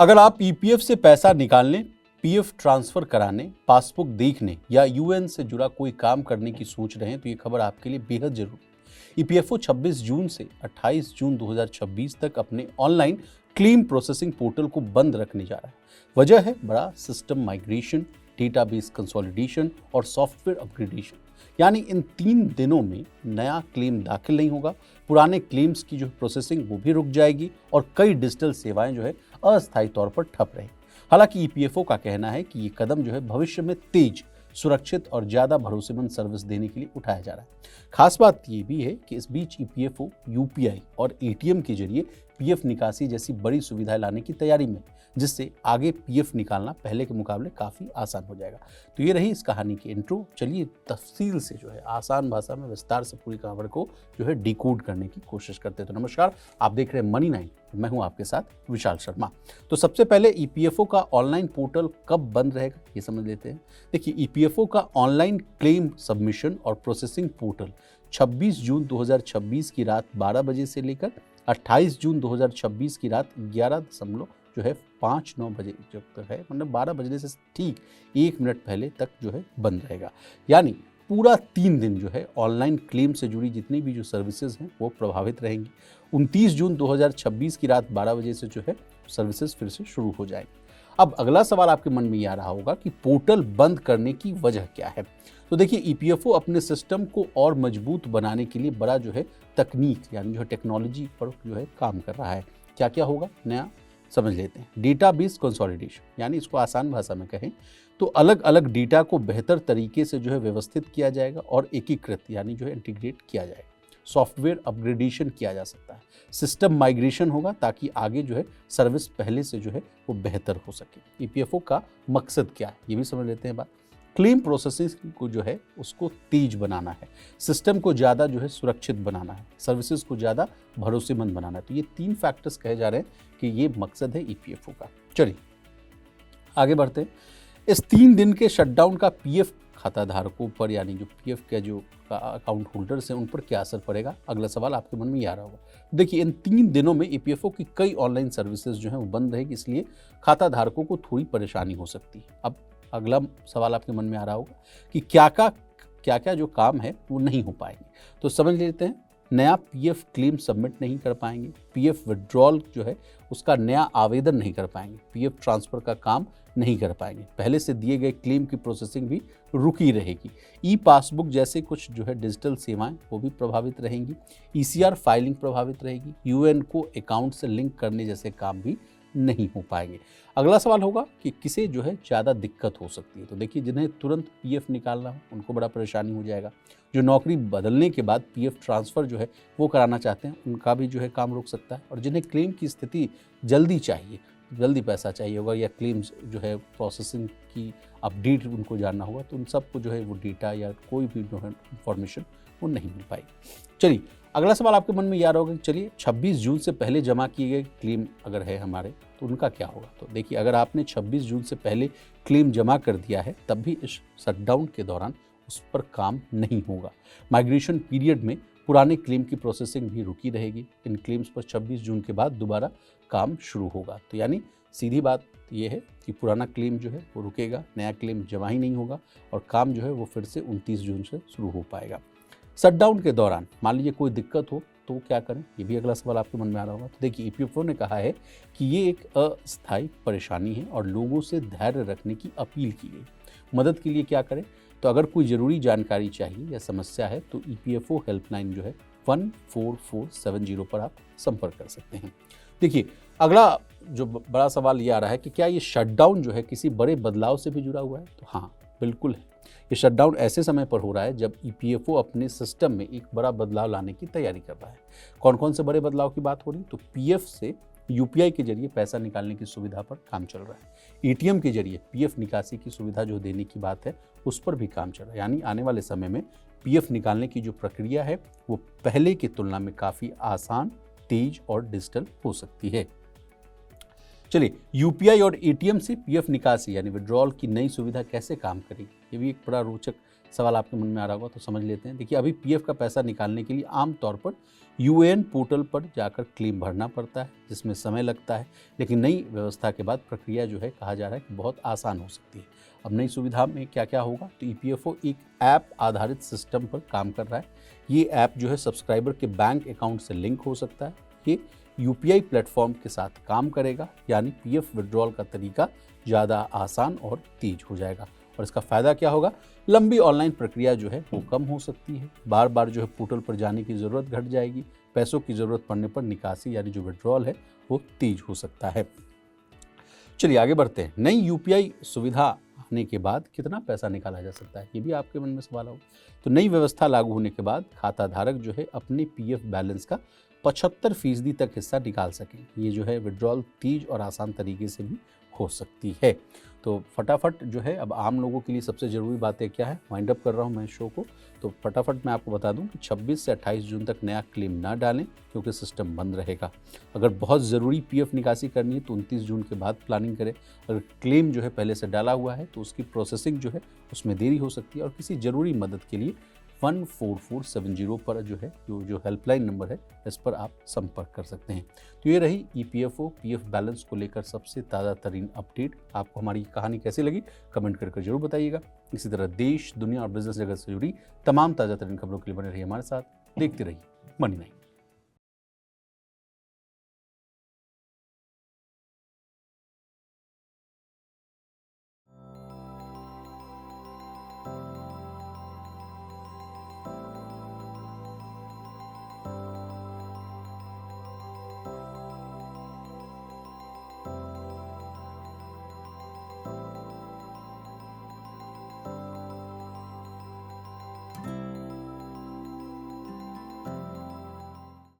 अगर आप ईपीएफ से पैसा निकालने, पीएफ ट्रांसफर कराने, पासबुक देखने या यूएन से जुड़ा कोई काम करने की सोच रहे हैं तो ये खबर आपके लिए बेहद जरूरी है। ईपीएफओ 26 जून से 28 जून 2026 तक अपने ऑनलाइन क्लेम प्रोसेसिंग पोर्टल को बंद रखने जा रहा है। वजह है बड़ा सिस्टम माइग्रेशन, डेटाबेस कंसोलिडेशन और सॉफ्टवेयर अपग्रेडेशन। यानी इन 3 दिनों में नया क्लेम दाखिल नहीं होगा, पुराने क्लेम्स की जो प्रोसेसिंग वो भी रुक जाएगी और कई डिजिटल सेवाएं जो है अस्थायी तौर पर ठप रहें। हालांकि ईपीएफओ का कहना है कि ये कदम जो है भविष्य में तेज, सुरक्षित और ज्यादा भरोसेमंद सर्विस देने के लिए उठाया जा रहा है। खास बात ये भी है कि इस बीच ईपीएफओ यूपीआई और एटीएम के जरिए पीएफ निकासी जैसी बड़ी सुविधाएं लाने की तैयारी में, जिससे आगे पीएफ निकालना पहले के मुकाबले काफी आसान हो जाएगा। तो ये रही इस कहानी की इंट्रो। चलिए तफसील से जो है आसान भाषा में विस्तार से पूरी खबर को जो है डिकोड करने की कोशिश करते हैं। तो नमस्कार, आप देख रहे हैं मनी 9, मैं हूं आपके साथ विशाल शर्मा। तो सबसे पहले ईपीएफओ का ऑनलाइन पोर्टल कब बंद रहेगा ये समझ लेते हैं। देखिए, ईपीएफओ का ऑनलाइन क्लेम सबमिशन और प्रोसेसिंग पोर्टल 26 जून 2026 की रात 12 बजे से लेकर 28 जून 2026 की रात 11:59 बजे जब तक है, मतलब 12 बजने से ठीक 1 मिनट पहले तक जो है बंद रहेगा। यानी पूरा 3 दिन जो है ऑनलाइन क्लेम से जुड़ी जितनी भी जो सर्विसेज हैं वो प्रभावित रहेंगी। 29 जून 2026 की रात 12 बजे से जो है सर्विसेज फिर से शुरू हो जाएगी। अब अगला सवाल आपके मन में ये आ रहा होगा कि पोर्टल बंद करने की वजह क्या है। तो देखिए, ईपीएफओ अपने सिस्टम को और मजबूत बनाने के लिए बड़ा जो है तकनीक यानी जो है टेक्नोलॉजी पर जो है काम कर रहा है। क्या क्या होगा नया समझ लेते हैं। डेटाबेस कंसोलिडेशन, यानी इसको आसान भाषा में कहें तो अलग अलग डेटा को बेहतर तरीके से जो है व्यवस्थित किया जाएगा और एकीकृत यानी जो है इंटीग्रेट किया जाएगा। सॉफ्टवेयर अपग्रेडेशन किया जा सकता है। सिस्टम माइग्रेशन होगा ताकि आगे जो है सर्विस पहले से जो है वो बेहतर हो सके। ईपीएफओ का मकसद क्या है ये भी समझ लेते हैं बात। क्लेम प्रोसेसिंग को जो है उसको तेज बनाना है, सिस्टम को ज़्यादा जो है सुरक्षित बनाना है, सर्विसेज को ज़्यादा भरोसेमंद बनाना है। तो ये 3 फैक्टर्स कहे जा रहे हैं कि ये मकसद है ईपीएफओ का। चलिए आगे बढ़ते हैं। इस 3 दिन के शटडाउन का पीएफ खाता धारकों पर यानी जो पीएफ के जो अकाउंट होल्डर्स हैं उन पर क्या असर पड़ेगा, अगला सवाल आपके मन में ये आ रहा होगा। देखिए, इन 3 दिनों में ईपीएफओ की कई ऑनलाइन सर्विसेज जो हैं वो बंद रहेगी, इसलिए खाता धारकों को थोड़ी परेशानी हो सकती है। अब अगला सवाल आपके मन में आ रहा होगा कि क्या क्या जो काम है वो नहीं हो पाएंगे। तो समझ लेते हैं। नया पीएफ क्लेम सबमिट नहीं कर पाएंगे, पीएफ विड्रॉल जो है उसका नया आवेदन नहीं कर पाएंगे, पीएफ ट्रांसफर का काम नहीं कर पाएंगे, पहले से दिए गए क्लेम की प्रोसेसिंग भी रुकी रहेगी। ई पासबुक जैसे कुछ जो है डिजिटल सेवाएं वो भी प्रभावित रहेंगी, ईसीआर फाइलिंग प्रभावित रहेगी, यूएन को अकाउंट से लिंक करने जैसे काम भी नहीं हो पाएंगे। अगला सवाल होगा कि किसे जो है ज़्यादा दिक्कत हो सकती है। तो देखिए, जिन्हें तुरंत पीएफ निकालना हो उनको बड़ा परेशानी हो जाएगा। जो नौकरी बदलने के बाद पीएफ ट्रांसफ़र जो है वो कराना चाहते हैं उनका भी जो है काम रुक सकता है। और जिन्हें क्लेम की स्थिति जल्दी चाहिए, जल्दी पैसा चाहिए होगा या क्लेम्स जो है प्रोसेसिंग की अपडेट उनको जानना होगा, तो उन सबको जो है वो डेटा या कोई भी जो है इंफॉर्मेशन वो नहीं मिल पाएगी। चलिए अगला सवाल आपके मन में याद होगा कि चलिए 26 जून से पहले जमा किए गए क्लेम अगर है हमारे तो उनका क्या होगा। तो देखिए, अगर आपने 26 जून से पहले क्लेम जमा कर दिया है तब भी इस शटडाउन के दौरान उस पर काम नहीं होगा। माइग्रेशन पीरियड में पुराने क्लेम की प्रोसेसिंग भी रुकी रहेगी। इन क्लेम्स पर 26 जून के बाद दोबारा काम शुरू होगा। तो यानी सीधी बात ये है कि पुराना क्लेम जो है वो रुकेगा, नया क्लेम जमा ही नहीं होगा और काम जो है वो फिर से 29 जून से शुरू हो पाएगा। शटडाउन के दौरान मान लीजिए कोई दिक्कत हो तो क्या करें, ये भी अगला सवाल आपके मन में आ रहा होगा। तो देखिए, ईपीएफओ ने कहा है कि ये एक अस्थायी परेशानी है और लोगों से धैर्य रखने की अपील की गई। मदद के लिए क्या करें, तो अगर कोई ज़रूरी जानकारी चाहिए या समस्या है तो ईपीएफओ हेल्पलाइन जो है 14470 पर आप संपर्क कर सकते हैं। देखिए, अगला जो बड़ा सवाल ये आ रहा है कि क्या ये शटडाउन जो है किसी बड़े बदलाव से भी जुड़ा हुआ है। तो हाँ, बिल्कुल है। ये शटडाउन ऐसे समय पर हो रहा है जब ईपीएफओ अपने सिस्टम में एक बड़ा बदलाव लाने की तैयारी कर रहा है। कौन कौन से बड़े बदलाव की बात हो रही, तो पीएफ से यूपीआई के जरिए पैसा निकालने की सुविधा पर काम चल रहा है। एटीएम के जरिए पीएफ निकासी की सुविधा जो देने की बात है उस पर भी काम चल रहा है। यानी आने वाले समय में पीएफ निकालने की जो प्रक्रिया है वो पहले की तुलना में काफ़ी आसान, तेज और डिजिटल हो सकती है। चलिए, यूपीआई और एटीएम से पीएफ निकासी यानी विड्रॉल की नई सुविधा कैसे काम करेगी, ये भी एक बड़ा रोचक सवाल आपके मन में आ रहा होगा, तो समझ लेते हैं। देखिए, अभी पीएफ का पैसा निकालने के लिए आमतौर पर यूएएन पोर्टल पर जाकर क्लेम भरना पड़ता है, जिसमें समय लगता है। लेकिन नई व्यवस्था के बाद प्रक्रिया जो है, कहा जा रहा है कि बहुत आसान हो सकती है। अब नई सुविधा में क्या क्या होगा, तो ईपीएफओ एक ऐप आधारित सिस्टम पर काम कर रहा है। ये ऐप जो है सब्सक्राइबर के बैंक अकाउंट से लिंक हो सकता है। ये यूपीआई प्लेटफॉर्म के साथ काम करेगा, यानी पीएफ विड्रॉल का तरीका ज़्यादा आसान और तेज हो जाएगा। और इसका फ़ायदा क्या होगा, लंबी ऑनलाइन प्रक्रिया जो है वो कम हो सकती है। बार बार जो है पोर्टल पर जाने की ज़रूरत घट जाएगी। पैसों की ज़रूरत पड़ने पर निकासी यानी जो विड्रॉल है वो तेज हो सकता है। चलिए आगे बढ़ते हैं। नई यूपीआई सुविधा आने के बाद कितना पैसा निकाला जा सकता है, ये भी आपके मन में सवाल होगा। तो नई व्यवस्था लागू होने के बाद खाता धारक जो है अपने पीएफ बैलेंस का 75% तक हिस्सा निकाल सकें। ये जो है विड्रॉल तेज और आसान तरीके से भी हो सकती है। तो फटाफट जो है, अब आम लोगों के लिए सबसे ज़रूरी बातें क्या है, वाइंड अप कर रहा हूँ मैं शो को। तो फटाफट मैं आपको बता दूं कि 26 से 28 जून तक नया क्लेम ना डालें, क्योंकि सिस्टम बंद रहेगा। अगर बहुत ज़रूरी पीएफ निकासी करनी है तो 29 जून के बाद प्लानिंग करें। अगर क्लेम जो है पहले से डाला हुआ है तो उसकी प्रोसेसिंग जो है उसमें देरी हो सकती है। और किसी ज़रूरी मदद के लिए 14470 पर जो है जो हेल्पलाइन नंबर है, इस पर आप संपर्क कर सकते हैं। तो ये रही ईपीएफओ पीएफ बैलेंस को लेकर सबसे ताज़ा तरीन अपडेट। आपको हमारी कहानी कैसी लगी, कमेंट करके जरूर बताइएगा। इसी तरह देश, दुनिया और बिजनेस जगत से जुड़ी तमाम ताज़ा तरीन खबरों के लिए बने रहिए हमारे साथ। देखते रहिए मनी9।